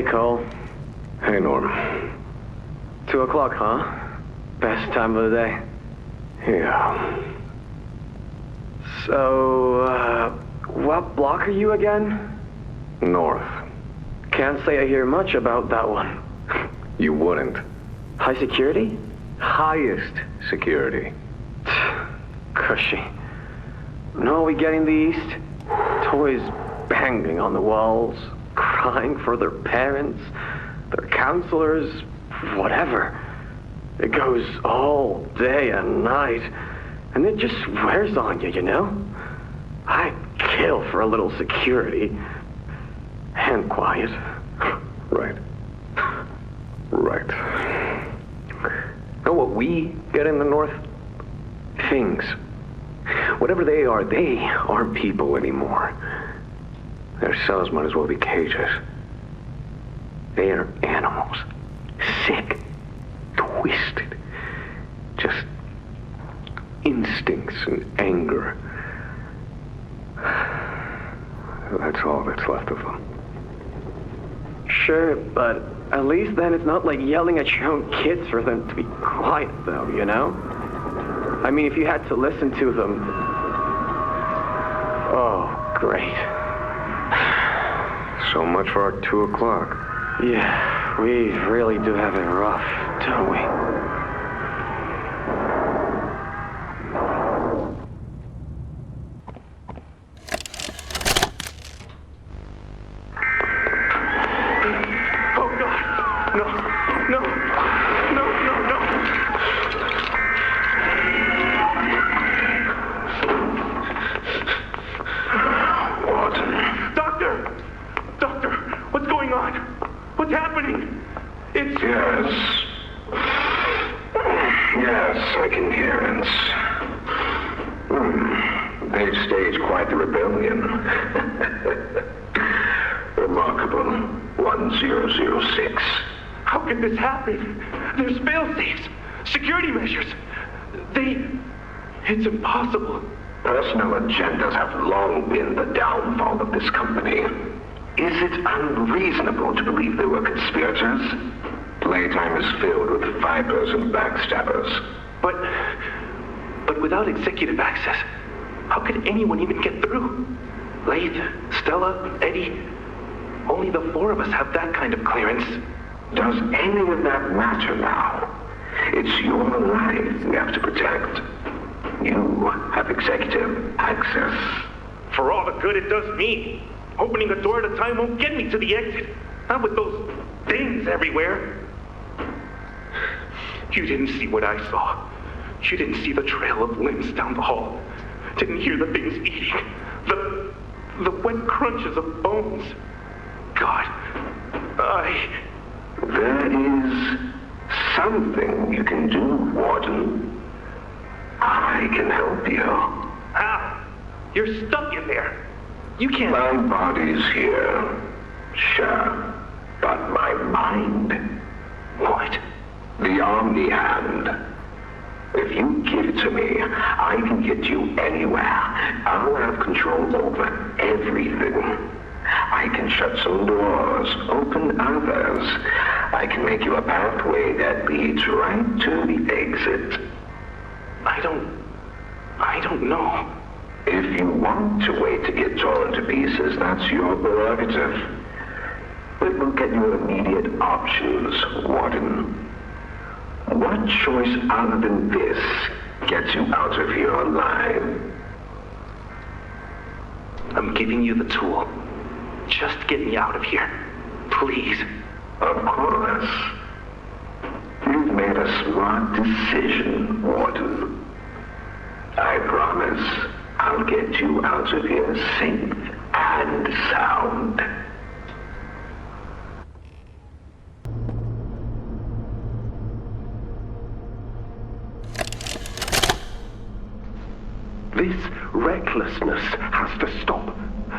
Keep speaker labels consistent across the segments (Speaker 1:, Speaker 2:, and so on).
Speaker 1: Hey, Cole.
Speaker 2: Hey, Norm.
Speaker 1: 2 o'clock, huh? Best time of the day.
Speaker 2: Yeah.
Speaker 1: So, what block are you again?
Speaker 2: North.
Speaker 1: Can't say I hear much about that one.
Speaker 2: You wouldn't.
Speaker 1: High security?
Speaker 2: Highest security.
Speaker 1: Cushy. No, we get in the east. Toys banging on the walls, crying for their parents, their counselors, whatever. It goes all day and night, and it just wears on you, you know? I'd kill for a little security. And quiet.
Speaker 2: Right. Right. Know what we get in the north? Things. Whatever they aren't people anymore. Their cells might as well be cages. They are animals. Sick. Twisted. Just instincts and anger. That's all that's left of them.
Speaker 1: Sure, but at least then it's not like yelling at your own kids for them to be quiet, though, you know? I mean, if you had to listen to them... Oh, great.
Speaker 2: So much for our 2 o'clock.
Speaker 1: Yeah, we really do have it rough, don't we?
Speaker 2: Yes, I can hear it. They've staged quite the rebellion. Remarkable. 1006.
Speaker 3: How could this happen? There's fail-safes, security measures. It's impossible.
Speaker 2: Personal agendas have long been the downfall of this company. Is it unreasonable to believe they were conspirators? Playtime is filled with vipers and backstabbers.
Speaker 3: But without executive access, how could anyone even get through? Laith, Stella, Eddie, only the 4 of us have that kind of clearance.
Speaker 2: Does any of that matter now? It's your life we have to protect. You have executive access.
Speaker 3: For all the good it does me, opening a door at a time won't get me to the exit. Not with those things everywhere. You didn't see what I saw. You didn't see the trail of limbs down the hall. Didn't hear the things eating. The wet crunches of bones. God,
Speaker 2: There is something you can do, Warden. I can help you.
Speaker 3: How? You're stuck in there. You can't...
Speaker 2: My body's here. Sure. But my mind...
Speaker 3: What?
Speaker 2: The Omni Hand. If you give it to me, I can get you anywhere. I'll have control over everything. I can shut some doors, open others. I can make you a pathway that leads right to the exit.
Speaker 3: I don't know.
Speaker 2: If you want to wait to get torn to pieces, that's your prerogative. But we'll get you immediate options, Warden. What choice other than this gets you out of here alive?
Speaker 3: I'm giving you the tool. Just get me out of here. Please.
Speaker 2: Of course. You've made a smart decision, Warden. I promise I'll get you out of here safe and sound.
Speaker 4: This recklessness has to stop.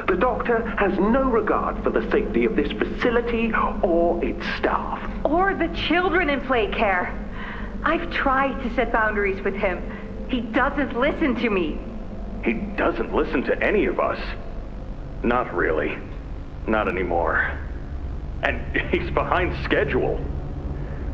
Speaker 4: The doctor has no regard for the safety of this facility or its staff.
Speaker 5: Or the children in play care. I've tried to set boundaries with him. He doesn't listen to me.
Speaker 4: He doesn't listen to any of us. Not really. Not anymore. And he's behind schedule.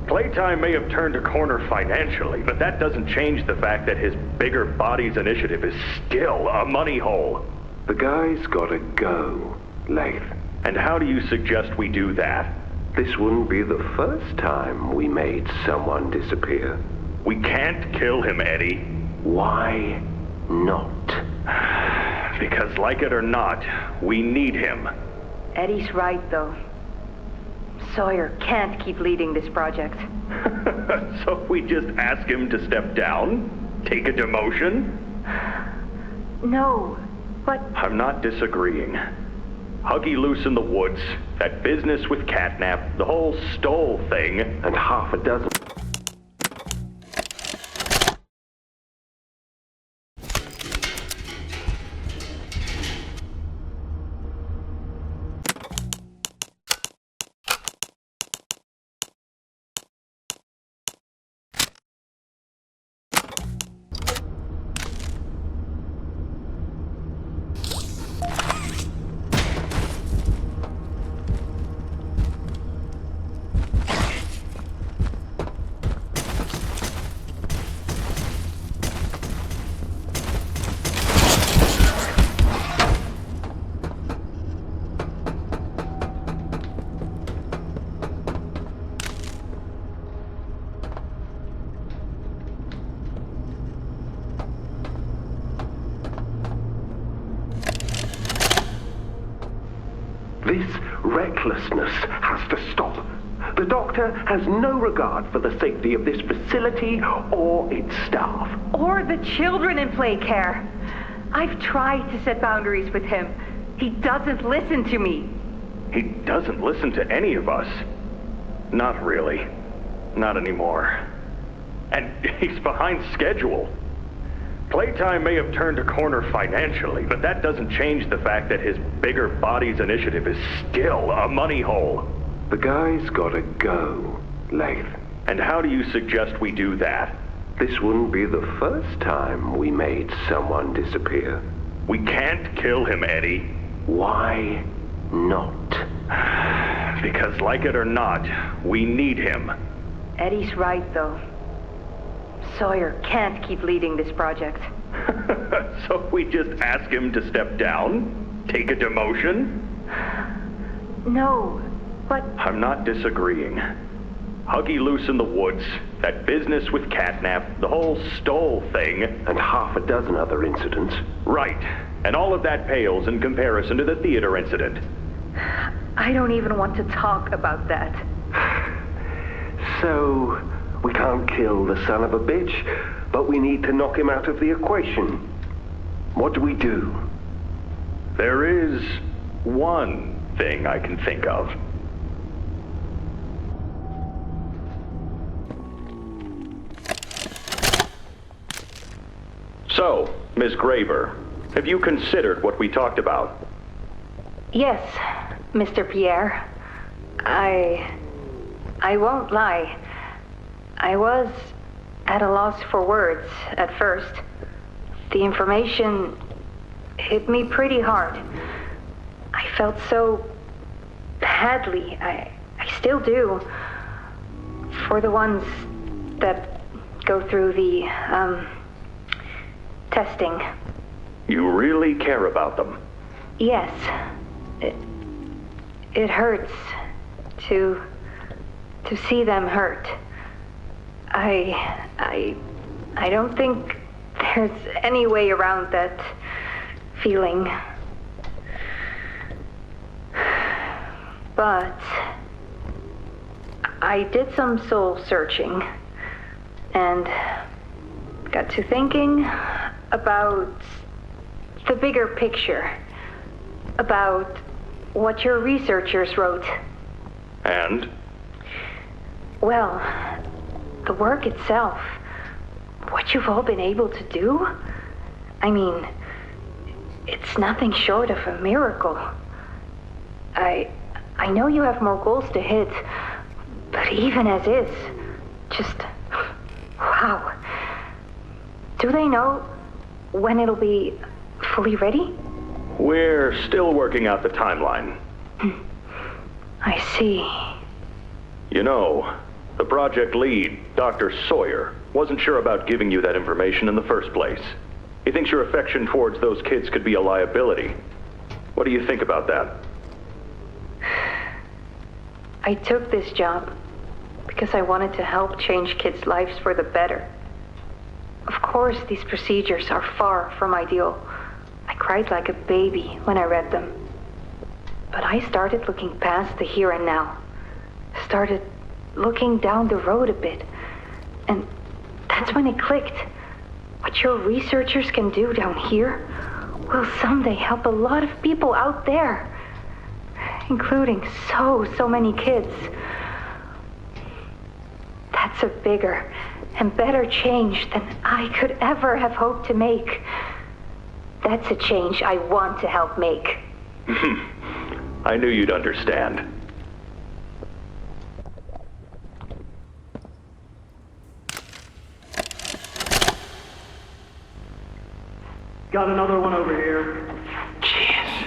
Speaker 4: Playtime may have turned a corner financially, but that doesn't change the fact that his bigger bodies initiative is still a money hole.
Speaker 2: The guy's gotta go, Lath.
Speaker 4: And how do you suggest we do that?
Speaker 2: This wouldn't be the first time we made someone disappear.
Speaker 4: We can't kill him, Eddie.
Speaker 2: Why not?
Speaker 4: Because like it or not, we need him.
Speaker 5: Eddie's right, though. Sawyer can't keep leading this project.
Speaker 4: So we just ask him to step down? Take a demotion?
Speaker 5: No, but...
Speaker 4: I'm not disagreeing. Huggy loose in the woods, that business with Catnap, the whole Stoll thing,
Speaker 2: And half a dozen.
Speaker 4: This recklessness has to stop. The doctor has no regard for the safety of this facility or its staff.
Speaker 5: Or the children in play care. I've tried to set boundaries with him. He doesn't listen to me.
Speaker 4: He doesn't listen to any of us. Not really. Not anymore. And he's behind schedule. Playtime may have turned a corner financially, but that doesn't change the fact that his bigger bodies initiative is still a money hole.
Speaker 2: The guy's gotta go, Lath.
Speaker 4: And how do you suggest we do that?
Speaker 2: This wouldn't be the first time we made someone disappear.
Speaker 4: We can't kill him, Eddie.
Speaker 2: Why not?
Speaker 4: Because like it or not, we need him.
Speaker 5: Eddie's right, though. Sawyer can't keep leading this project.
Speaker 4: So we just ask him to step down? Take a demotion?
Speaker 5: No, but...
Speaker 4: I'm not disagreeing. Huggy loose in the woods, that business with Catnap, the whole Stoll thing.
Speaker 2: And half a dozen other incidents.
Speaker 4: Right. And all of that pales in comparison to the theater incident.
Speaker 5: I don't even want to talk about that.
Speaker 2: So, we can't kill the son of a bitch, but we need to knock him out of the equation. What do we do?
Speaker 4: There is one thing I can think of. So, Miss Graver, have you considered what we talked about?
Speaker 5: Yes, Mr. Pierre. I won't lie. I was at a loss for words at first. The information hit me pretty hard. I felt so badly. I still do. For the ones that go through the, testing.
Speaker 4: You really care about them?
Speaker 5: Yes. It hurts to see them hurt. I don't think there's any way around that feeling. But I did some soul searching and got to thinking about the bigger picture, about what your researchers wrote.
Speaker 4: And?
Speaker 5: Well, the work itself, what you've all been able to do, I mean, it's nothing short of a miracle. I know you have more goals to hit, but even as is, just, wow. Do they know when it'll be fully ready?
Speaker 4: We're still working out the timeline.
Speaker 5: I see.
Speaker 4: You know, the project lead, Dr. Sawyer, wasn't sure about giving you that information in the first place. He thinks your affection towards those kids could be a liability. What do you think about that?
Speaker 5: I took this job because I wanted to help change kids' lives for the better. Of course, these procedures are far from ideal. I cried like a baby when I read them. But I started looking past the here and now. Started looking down the road a bit. And that's when it clicked. What your researchers can do down here will someday help a lot of people out there. Including so many kids. That's a bigger and better change than I could ever have hoped to make. That's a change I want to help make.
Speaker 4: I knew you'd understand.
Speaker 6: Got another one over here.
Speaker 7: Jeez.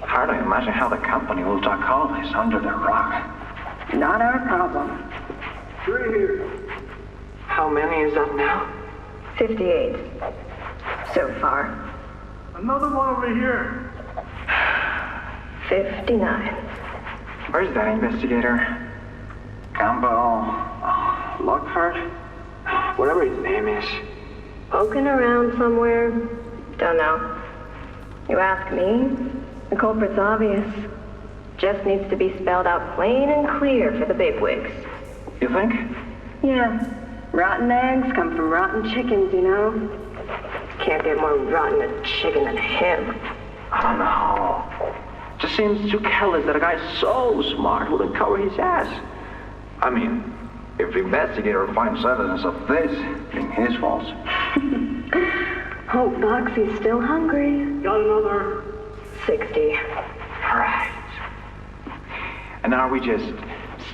Speaker 7: Hard to imagine how the company will duck all this under the rug.
Speaker 8: Not our problem.
Speaker 6: 3 here.
Speaker 7: How many is that now?
Speaker 8: 58. So far.
Speaker 6: Another one over here.
Speaker 8: 59.
Speaker 7: Where's that investigator? Campbell, Lockhart? Whatever his name is.
Speaker 8: Poking around somewhere? Don't know. You ask me? The culprit's obvious. Just needs to be spelled out plain and clear for the bigwigs.
Speaker 7: You think?
Speaker 8: Yeah. Rotten eggs come from rotten chickens, you know? Can't get more rotten a chicken than him.
Speaker 7: I don't know. Just seems too careless that a guy so smart wouldn't cover his ass. I mean, if the investigator finds evidence of this, it's his fault.
Speaker 8: Hope Foxy's still hungry.
Speaker 6: Got another.
Speaker 8: 60.
Speaker 7: Right. And are we just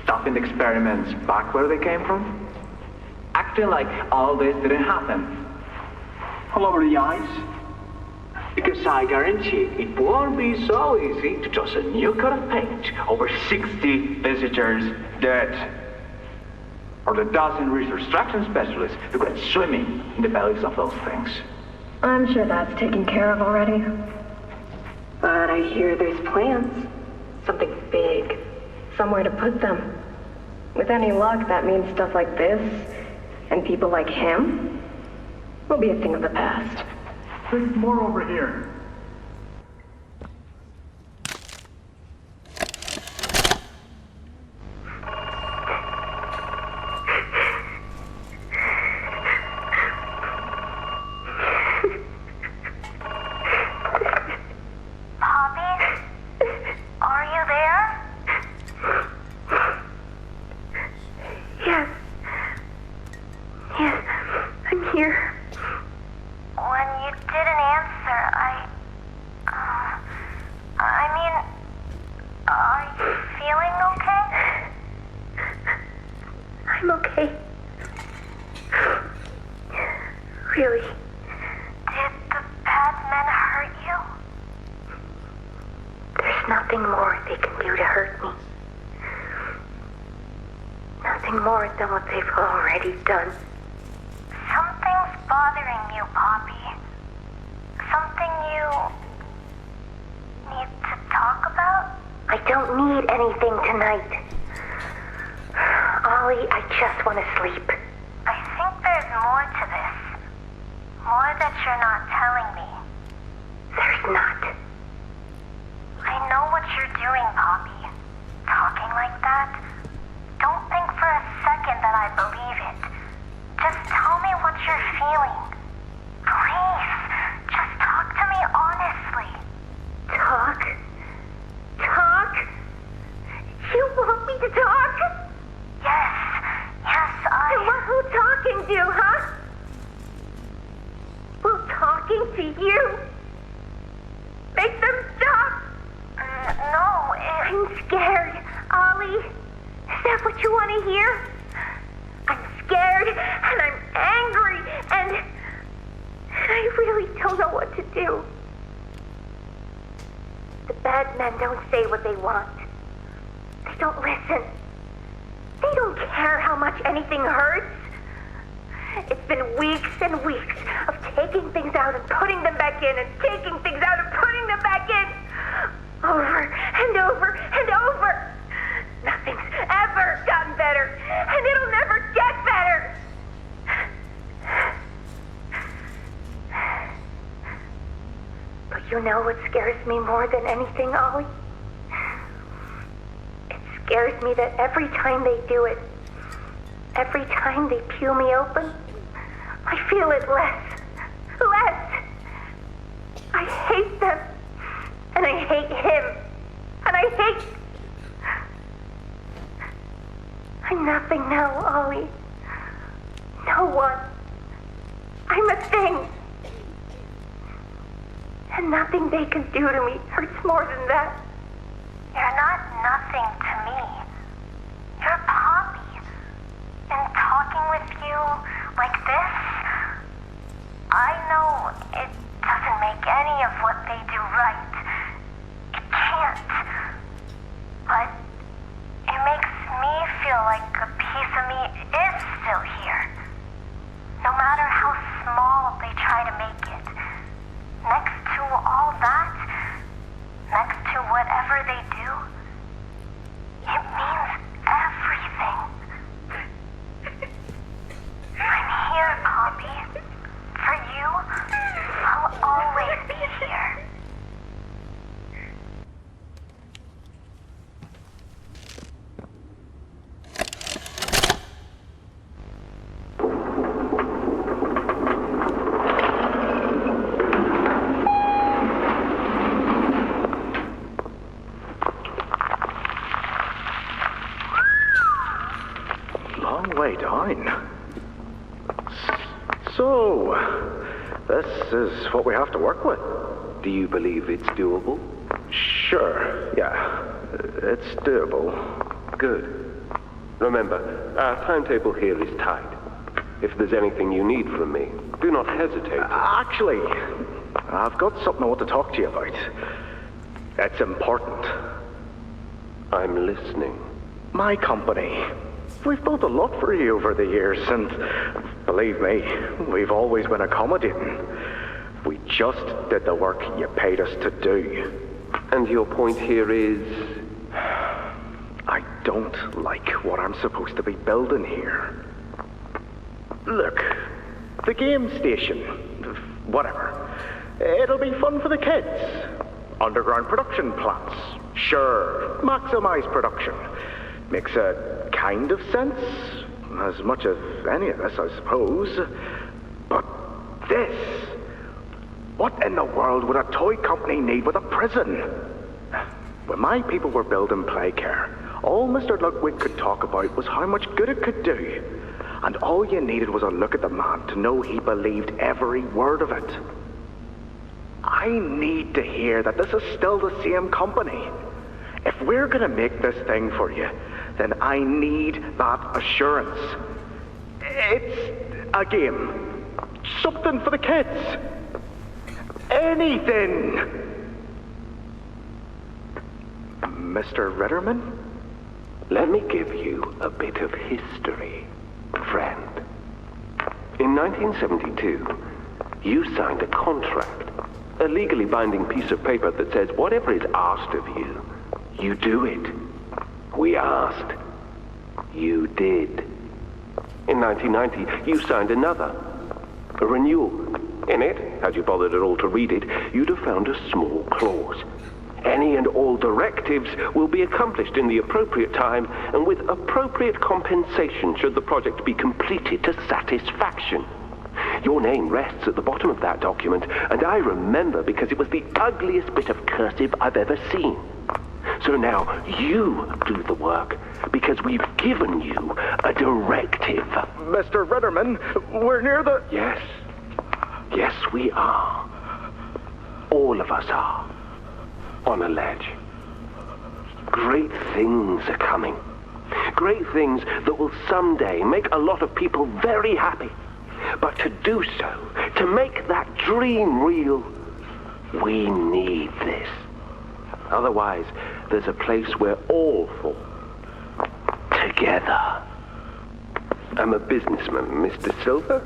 Speaker 7: stuffing the experiments back where they came from? Acting like all this didn't happen?
Speaker 6: All over the ice.
Speaker 3: Because I guarantee it won't be so easy to toss a new coat of paint over 60 visitors dead. Or the dozen reconstruction specialists who went swimming in the bellies of those things.
Speaker 8: I'm sure that's taken care of already. But I hear there's plans. Something big. Somewhere to put them. With any luck, that means stuff like this, and people like him, will be a thing of the past.
Speaker 6: There's more over here.
Speaker 5: Really? Did the bad men hurt you? There's nothing more they can do to hurt me. Nothing more than what they've already done.
Speaker 9: Something's bothering you, Poppy. Something you need to talk about?
Speaker 5: I don't need anything tonight. Ollie, I just want to sleep.
Speaker 9: I think there's more to this. More that you're not telling me.
Speaker 5: There's not.
Speaker 9: I know what you're doing, Poppy. Talking like that. Don't think for a second that I believe it. Just tell me what you're feeling. Please, just talk to me honestly.
Speaker 5: Talk? Talk? You want me to talk?
Speaker 9: Yes,
Speaker 5: To who talking to, huh? Will talking to you make them stop?
Speaker 9: No,
Speaker 5: I'm scared, Ollie. Is that what you want to hear? I'm scared, and I'm angry, and I really don't know what to do. The bad men don't say what they want. Please don't listen. They don't care how much anything hurts. It's been weeks and weeks of taking things out and putting them back in and taking things out and putting them back in. Over and over and over. Nothing's ever gotten better, and it'll never get better. But you know what scares me more than anything, Ollie? It scares me that every time they do it, every time they peel me open, I feel it less. Less. I hate them. And I hate him. And I hate... I'm nothing now, Ollie. No one. I'm a thing. And nothing they can do to me hurts more than that.
Speaker 9: You're not nothing to me. You're Poppy. And talking with you like this, I know it doesn't make any of what they do right. It can't. But it makes me feel like a piece of me is still here. No matter how small they try to make it. Next to all that, next to whatever they do, it means everything. I'm here, Poppy. For you, I'll always be here.
Speaker 4: Long way down. So, this is what we have to work with.
Speaker 1: Do you believe it's doable?
Speaker 4: Sure, yeah. It's doable.
Speaker 1: Good. Remember, our timetable here is tight. If there's anything you need from me, do not hesitate.
Speaker 4: Actually, I've got something I want to talk to you about. It's important.
Speaker 1: I'm listening.
Speaker 4: My company. We've built a lot for you over the years, and believe me, we've always been accommodating. We just did the work you paid us to do.
Speaker 1: And your point here is?
Speaker 4: I don't like what I'm supposed to be building here. Look, the game station, whatever. It'll be fun for the kids. Underground production plants. Sure, maximize production. Makes a kind of sense. As much as any of this, I suppose. But this... What in the world would a toy company need with a prison? When my people were building Playcare, all Mr. Ludwig could talk about was how much good it could do. And all you needed was a look at the man to know he believed every word of it. I need to hear that this is still the same company. If we're gonna make this thing for you, then I need that assurance. It's a game. Something for the kids. Anything. Mr. Ritterman?
Speaker 1: Let me give you a bit of history, friend. In 1972, you signed a contract, a legally binding piece of paper that says whatever is asked of you, you do it. We asked. You did. In 1990, you signed another, a renewal. In it, had you bothered at all to read it, you'd have found a small clause. Any and all directives will be accomplished in the appropriate time and with appropriate compensation should the project be completed to satisfaction. Your name rests at the bottom of that document, and I remember because it was the ugliest bit of cursive I've ever seen. So now you do the work, because we've given you a directive.
Speaker 4: Mr. Ritterman, we're near the...
Speaker 1: Yes. Yes, we are. All of us are. On a ledge. Great things are coming. Great things that will someday make a lot of people very happy. But to do so, to make that dream real, we need this. Otherwise, there's a place we're all for,
Speaker 10: together. I'm a businessman, Mr. Silver,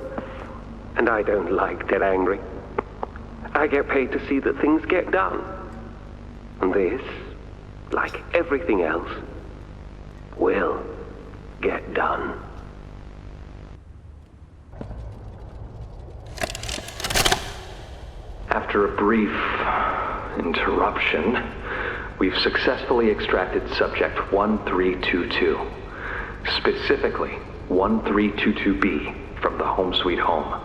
Speaker 10: and I don't like dead angry. I get paid to see that things get done. And this, like everything else, will get done.
Speaker 11: After a brief interruption, we've successfully extracted subject 1322, specifically 1322B from the Home Sweet Home.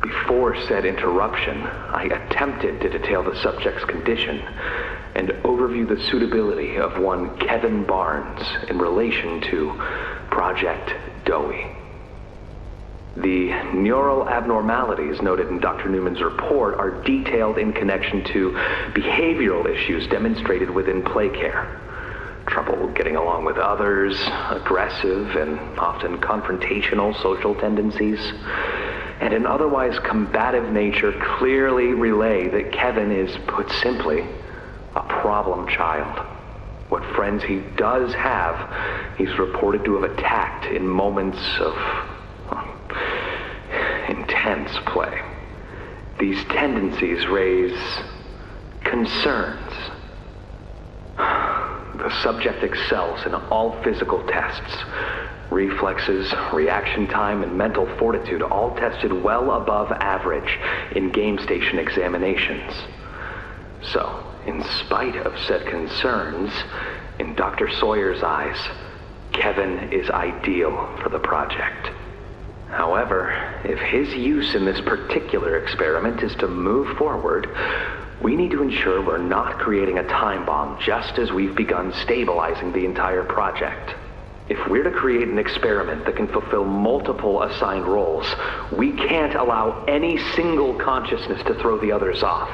Speaker 11: Before said interruption, I attempted to detail the subject's condition and overview the suitability of one Kevin Barnes in relation to Project Dowie. The neural abnormalities noted in Dr. Newman's report are detailed in connection to behavioral issues demonstrated within play care. Trouble getting along with others, aggressive and often confrontational social tendencies, and an otherwise combative nature clearly relay that Kevin is, put simply, a problem child. What friends he does have, he's reported to have attacked in moments of intense play. These tendencies raise concerns. The subject excels in all physical tests. Reflexes, reaction time, and mental fortitude all tested well above average in game station examinations. So, in spite of said concerns, in Dr. Sawyer's eyes, Kevin is ideal for the project. However, if his use in this particular experiment is to move forward, we need to ensure we're not creating a time bomb just as we've begun stabilizing the entire project. If we're to create an experiment that can fulfill multiple assigned roles, we can't allow any single consciousness to throw the others off.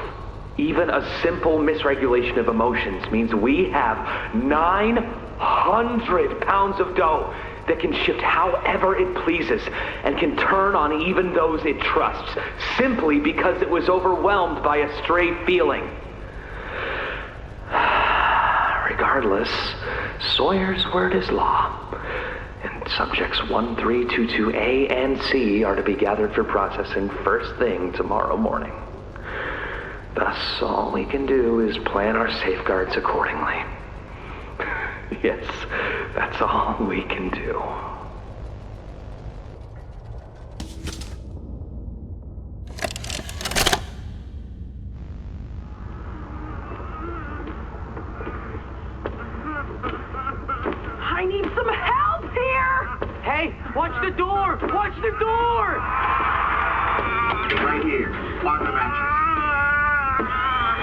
Speaker 11: Even a simple misregulation of emotions means we have 900 pounds of dough that can shift however it pleases and can turn on even those it trusts, simply because it was overwhelmed by a stray feeling. Regardless, Sawyer's word is law, and subjects 1322A and C are to be gathered for processing first thing tomorrow morning. Thus, all we can do is plan our safeguards accordingly. Yes, that's all we can do.
Speaker 12: I need some help here! Hey, watch the door! Watch the door!
Speaker 2: Right here, on the mattress.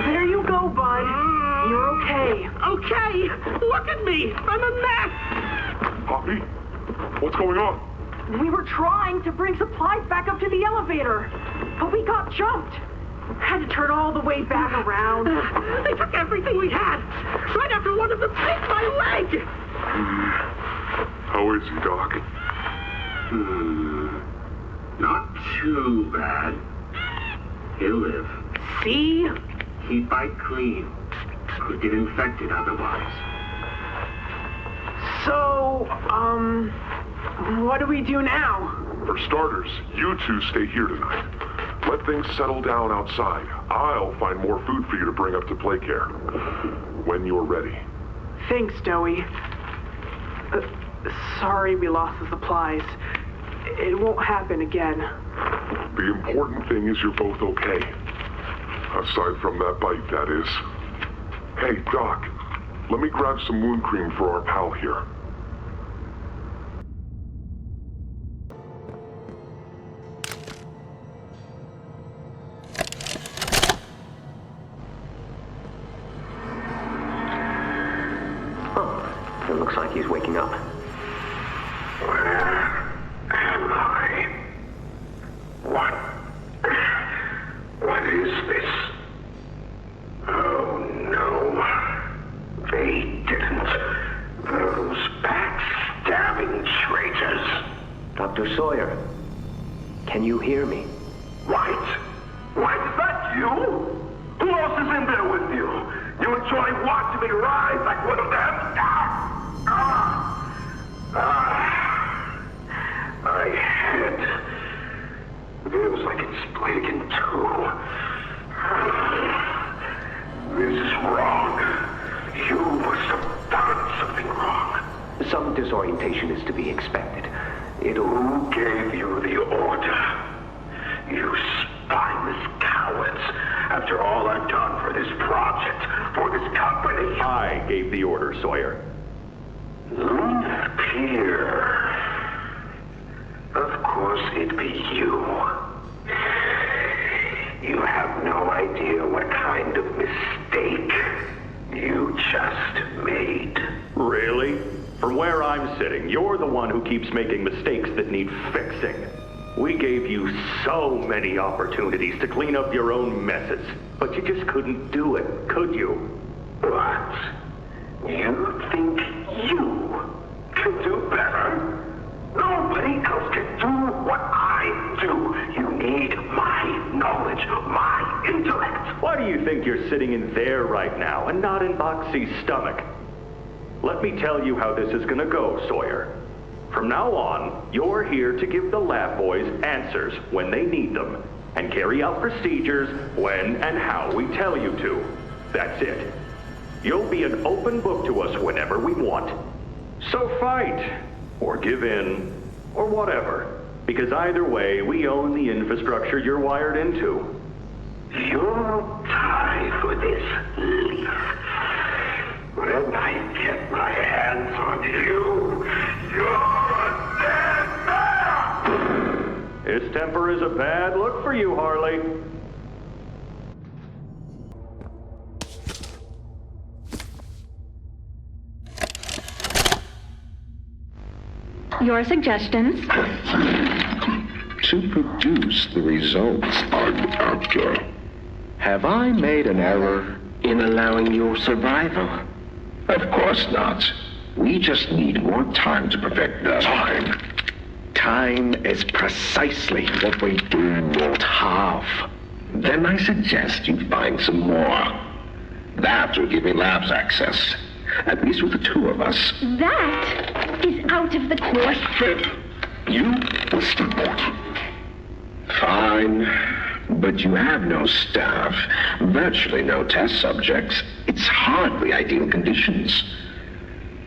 Speaker 12: There you go, bud. You're okay. Okay! Look at me! I'm a mess!
Speaker 13: Poppy? What's going on?
Speaker 12: We were trying to bring supplies back up to the elevator, but we got jumped. Had to turn all the way back around. They took everything we had, right after one of them bit my leg!
Speaker 13: How is he, Doc?
Speaker 2: Not too bad. He'll live.
Speaker 12: See?
Speaker 2: He'd bite clean. Could get infected otherwise.
Speaker 12: So, what do we do now?
Speaker 13: For starters, you two stay here tonight. Let things settle down outside. I'll find more food for you to bring up to play care. When you're ready.
Speaker 12: Thanks, Dowie. Sorry we lost the supplies. It won't happen again.
Speaker 13: The important thing is you're both okay. Aside from that bite, that is. Hey, Doc, let me grab some wound cream for our pal here.
Speaker 10: Oh, it looks like he's waking up.
Speaker 2: Where am I? What is this? Oh no. They didn't. Those backstabbing traitors.
Speaker 10: Dr. Sawyer, can you hear me?
Speaker 2: White? White, is that you? Who else is in there with you? You enjoy watching me rise like one of them? way again, too. This is wrong. You must have done something wrong.
Speaker 11: Some disorientation is to be expected.
Speaker 2: Who gave you the order? You spineless cowards. After all I've done for this project, for this company.
Speaker 4: I gave the order, Sawyer.
Speaker 2: Pierre. Of course it'd be you. You have no idea what kind of mistake you just made.
Speaker 4: Really? From where I'm sitting, you're the one who keeps making mistakes that need fixing. We gave you so many opportunities to clean up your own messes, but you just couldn't do it, could you?
Speaker 2: What? You think you can do better? Nobody else can do what I do. You need my knowledge, my intellect.
Speaker 4: Why do you think you're sitting in there right now and not in Boxy's stomach? Let me tell you how this is gonna go, Sawyer. From now on, you're here to give the lab boys answers when they need them, and carry out procedures when and how we tell you to. That's it. You'll be an open book to us whenever we want. So fight, or give in, or whatever. Because either way, we own the infrastructure you're wired into.
Speaker 2: You'll die for this, Leaf. When I get my hands on you, you're a dead man!
Speaker 4: His temper is a bad look for you, Harley.
Speaker 14: Your suggestions?
Speaker 10: To produce the results I'm after. Have I made an error in allowing your survival? Of course not. We just need more time to perfect that. Time? Time is precisely what we do not have. Then I suggest you find some more. That will give me labs access. At least with the two of us.
Speaker 14: That is out of the question.
Speaker 10: You must report. Fine. But you have no staff, virtually no test subjects. It's hardly ideal conditions.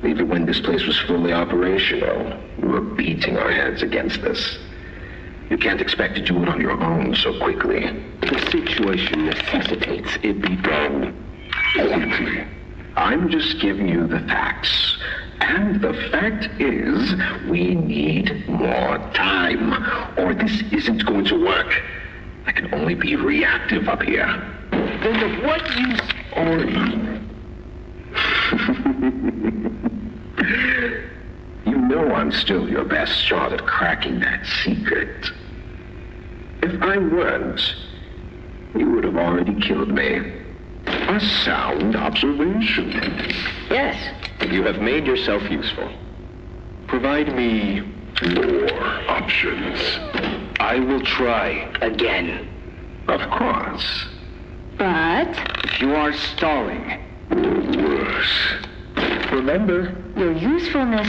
Speaker 10: Even when this place was fully operational, we were beating our heads against this. You can't expect to do it on your own so quickly. The situation necessitates it be done quickly. I'm just giving you the facts. And the fact is, we need more time, or this isn't going to work. I can only be reactive up here. Then of what use are you? You know I'm still your best shot at cracking that secret. If I weren't, you would have already killed me. A sound observation.
Speaker 15: Yes, you have made yourself useful. Provide me
Speaker 10: more options.
Speaker 15: I will try again.
Speaker 10: Of course.
Speaker 14: But
Speaker 15: if you are stalling,
Speaker 10: worse.
Speaker 15: Remember,
Speaker 14: your usefulness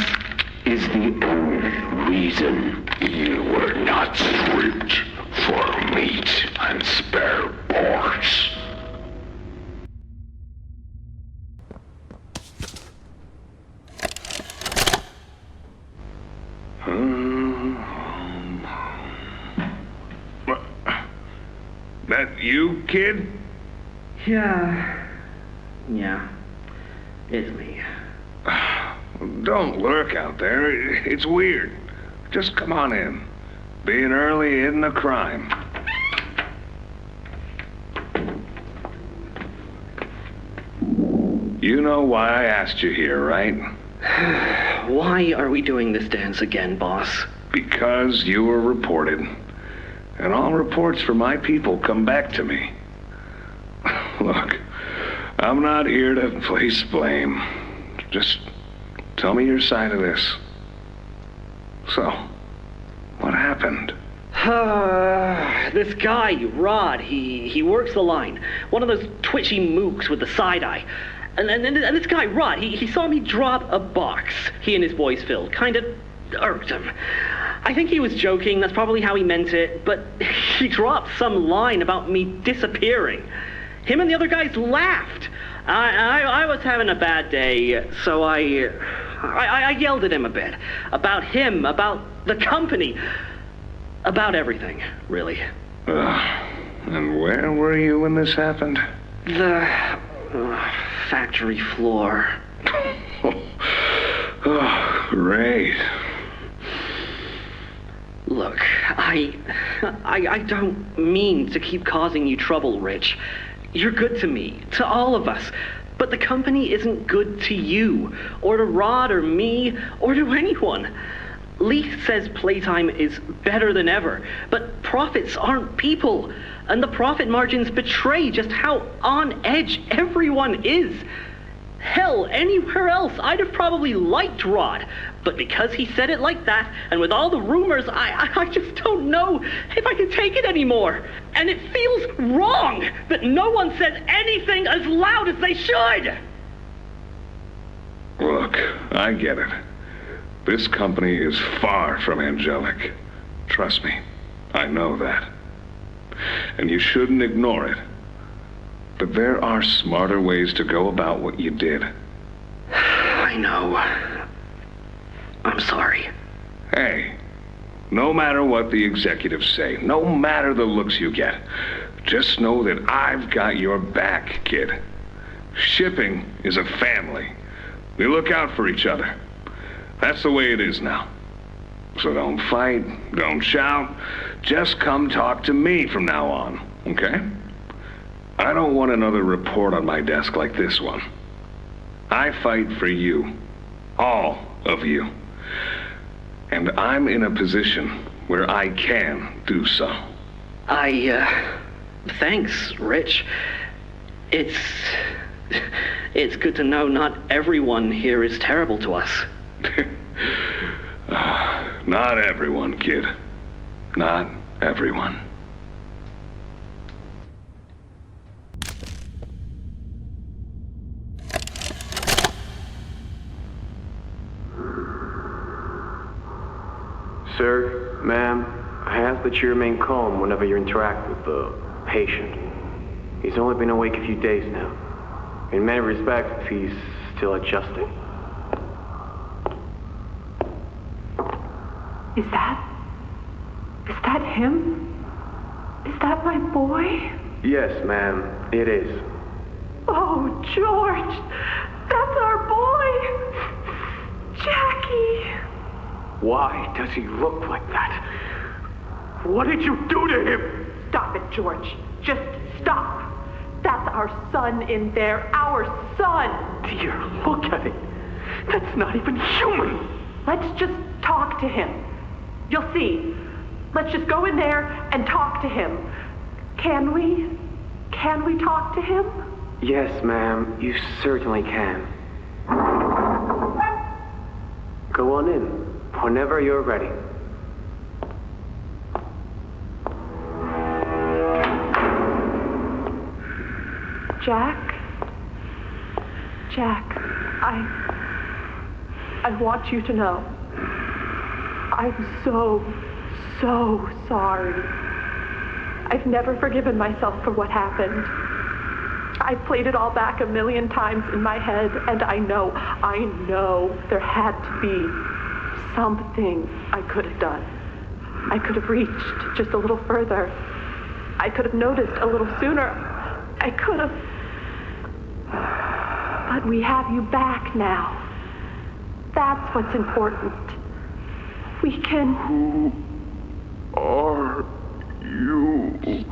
Speaker 10: is the only reason you were not stripped for meat and spare parts.
Speaker 16: That you, kid?
Speaker 17: Yeah, it's me.
Speaker 16: Don't lurk out there. It's weird. Just come on in. Being early isn't a crime. You know why I asked you here, right?
Speaker 17: Why are we doing this dance again, boss?
Speaker 16: Because you were reported. And all reports from my people come back to me. Look, I'm not here to place blame. Just tell me your side of this. So, what happened?
Speaker 17: This guy, Rod, he works the line. One of those twitchy mooks with the side eye. And this guy, Rod, he saw me drop a box he and his boys filled. Kind of irked him. I think he was joking, that's probably how he meant it, but he dropped some line about me disappearing. Him and the other guys laughed. I was having a bad day, so I yelled at him a bit. About him, about the company, about everything, really.
Speaker 16: And where were you when this happened?
Speaker 17: The factory floor.
Speaker 16: Oh, great.
Speaker 17: Look, I don't mean to keep causing you trouble, Rich. You're good to me, to all of us. But the company isn't good to you, or to Rod, or me, or to anyone. Lee says Playtime is better than ever, but profits aren't people, and the profit margins betray just how on edge everyone is. Hell, anywhere else, I'd have probably liked Rod, but because he said it like that, and with all the rumors, I just don't know if I can take it anymore. And it feels wrong that no one says anything as loud as they should.
Speaker 16: Look, I get it. This company is far from angelic. Trust me, I know that. And you shouldn't ignore it. But there are smarter ways to go about what you did.
Speaker 17: I know. I'm sorry.
Speaker 16: Hey, no matter what the executives say, no matter the looks you get, just know that I've got your back, kid. Shipping is a family. We look out for each other. That's the way it is now. So don't fight, don't shout. Just come talk to me from now on, okay? I don't want another report on my desk like this one. I fight for you. All of you. And I'm in a position where I can do so.
Speaker 17: Thanks, Rich. It's good to know not everyone here is terrible to us.
Speaker 16: Not everyone, kid. Not everyone.
Speaker 1: Sir, ma'am, I ask that you remain calm whenever you interact with the patient. He's only been awake a few days now. In many respects, he's still adjusting.
Speaker 12: Is that him? Is that my boy?
Speaker 1: Yes, ma'am, it is.
Speaker 12: Oh, George, that's our boy. Jackie.
Speaker 1: Why does he look like that? What did you do to him?
Speaker 12: Stop it, George. Just stop. That's our son in there. Our son.
Speaker 1: Dear, look at it. That's not even human.
Speaker 12: Let's just talk to him. You'll see. Let's just go in there and talk to him. Can we? Can we talk to him?
Speaker 1: Yes, ma'am. You certainly can. Go on in. Whenever you're ready.
Speaker 12: Jack, I want you to know, I'm so sorry. I've never forgiven myself for what happened. I played it all back a million times in my head, and I know there had to be something I could have done. I could have reached just a little further. I could have noticed a little sooner. I could have. But we have you back now. That's what's important. We can...
Speaker 13: Who are you?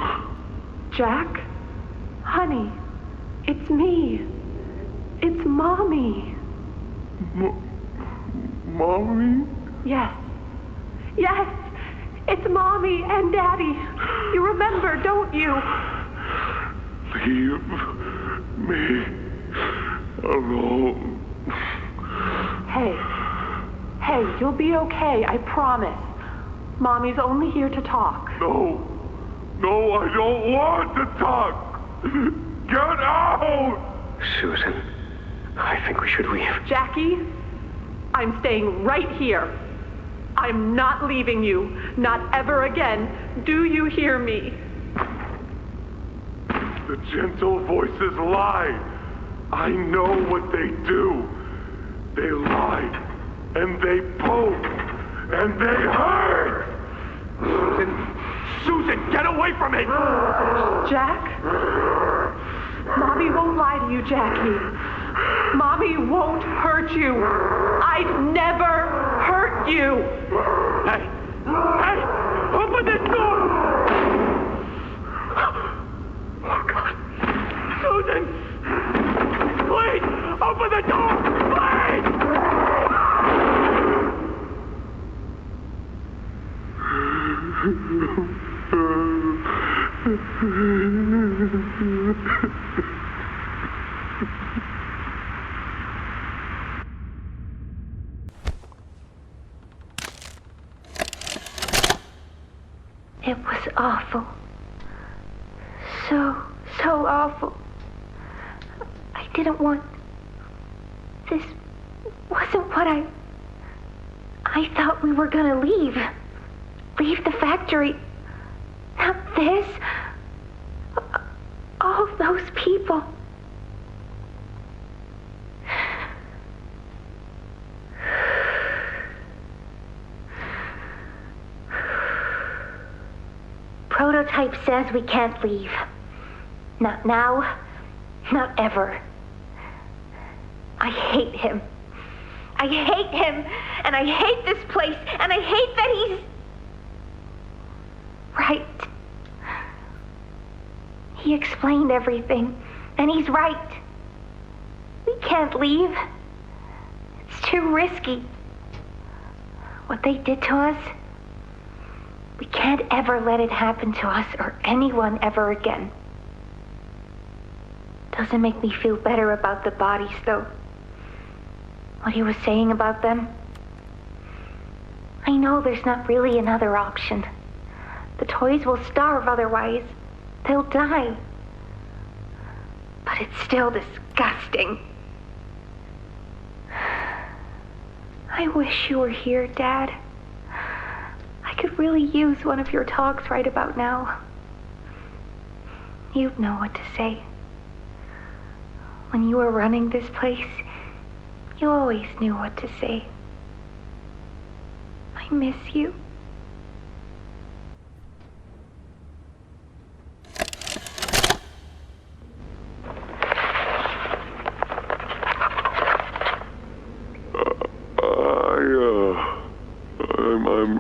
Speaker 12: Jack? Honey, it's me. It's Mommy.
Speaker 13: Mommy?
Speaker 12: Yes. Yes! It's Mommy and Daddy. You remember, don't you?
Speaker 13: Leave me alone.
Speaker 12: Hey, you'll be okay, I promise. Mommy's only here to talk.
Speaker 13: No, I don't want to talk. Get out!
Speaker 1: Susan, I think we should leave.
Speaker 12: Jackie, I'm staying right here. I'm not leaving you. Not ever again. Do you hear me?
Speaker 13: The gentle voices lie. I know what they do. They lie, and they poke, and they hurt. Susan, get away from me!
Speaker 12: Jack? Mommy won't lie to you, Jackie. Mommy won't hurt you. I'd never hurt you.
Speaker 13: Hey! Hey! Open this door! Oh, God. Susan! Please! Open the door! Please!
Speaker 5: It was awful. So awful. I didn't want... This wasn't what I thought we were gonna leave. Leave the factory. Not this. All those people. Prototype says we can't leave. Not now, not ever. I hate him. I hate him, and I hate this place, and I hate that he's... right. He explained everything, and he's right. We can't leave. It's too risky. What they did to us, we can't ever let it happen to us or anyone ever again. Doesn't make me feel better about the bodies, though. What he was saying about them. I know there's not really another option. The toys will starve otherwise. They'll die. But it's still disgusting. I wish you were here, Dad. I could really use one of your talks right about now. You'd know what to say. When you were running this place, you always knew what to say. I miss you.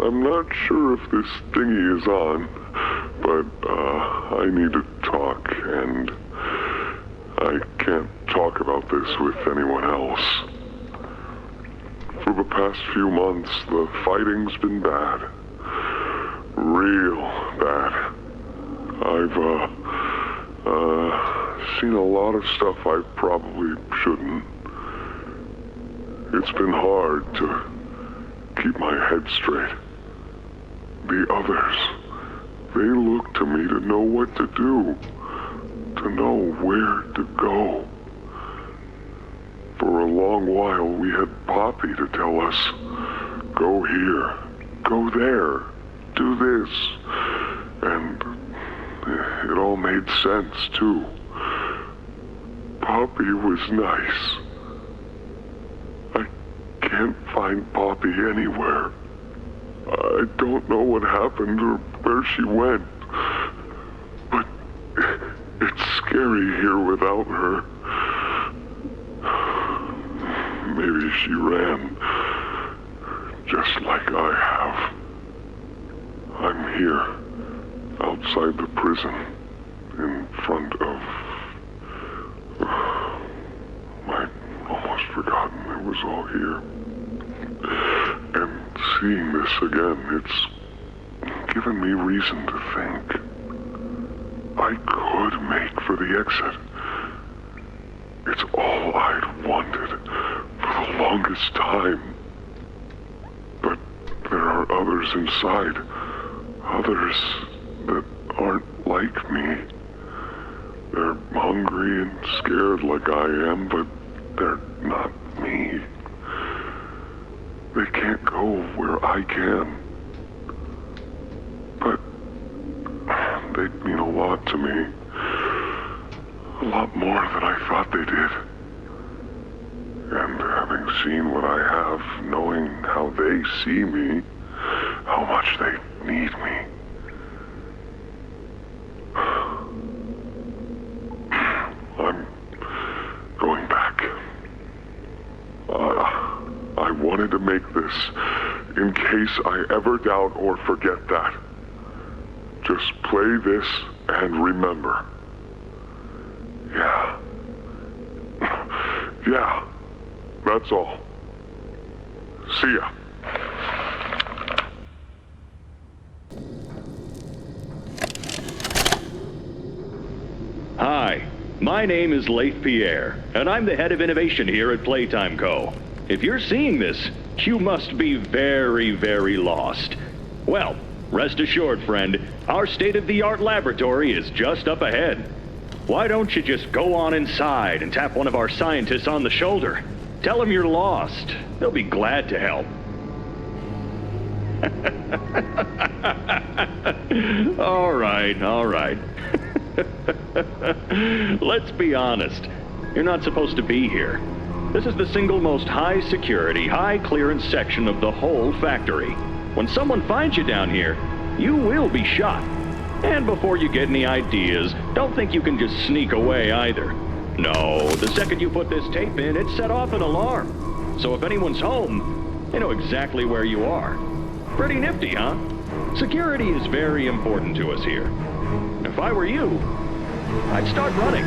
Speaker 13: I'm not sure if this thingy is on, but I need to talk, and I can't talk about this with anyone else. For the past few months, the fighting's been bad. Real bad. I've seen a lot of stuff I probably shouldn't. It's been hard to keep my head straight. The others, they look to me to know what to do, to know where to go. For a long while, we had Poppy to tell us, go here, go there, do this. And it all made sense, too. Poppy was nice. I can't find Poppy anywhere. I don't know what happened or where she went. But it's scary here without her. Maybe she ran, just like I have. I'm here, outside the prison, in front of... I'd almost forgotten it was all here. And seeing this again, it's given me reason to think. I could make for the exit. It's all I'd wanted for the longest time. But there are others inside. Others that aren't like me. They're hungry and scared like I am, but they're not me. They can't go where I can. But they'd mean a lot to me. A lot more than I thought they did. And having seen what I have, knowing how they see me, how much they need me. I'm going back. I wanted to make this in case I ever doubt or forget that. Just play this and remember. Yeah. Yeah. That's all. See ya.
Speaker 4: Hi, my name is Leif Pierre, and I'm the head of innovation here at Playtime Co. If you're seeing this, you must be very, very lost. Well, rest assured, friend, our state-of-the-art laboratory is just up ahead. Why don't you just go on inside and tap one of our scientists on the shoulder? Tell them you're lost. They'll be glad to help. All right. Let's be honest. You're not supposed to be here. This is the single most high-security, high-clearance section of the whole factory. When someone finds you down here, you will be shot. And before you get any ideas, don't think you can just sneak away either. No, the second you put this tape in, it set off an alarm. So if anyone's home, they know exactly where you are. Pretty nifty, huh? Security is very important to us here. If I were you, I'd start running.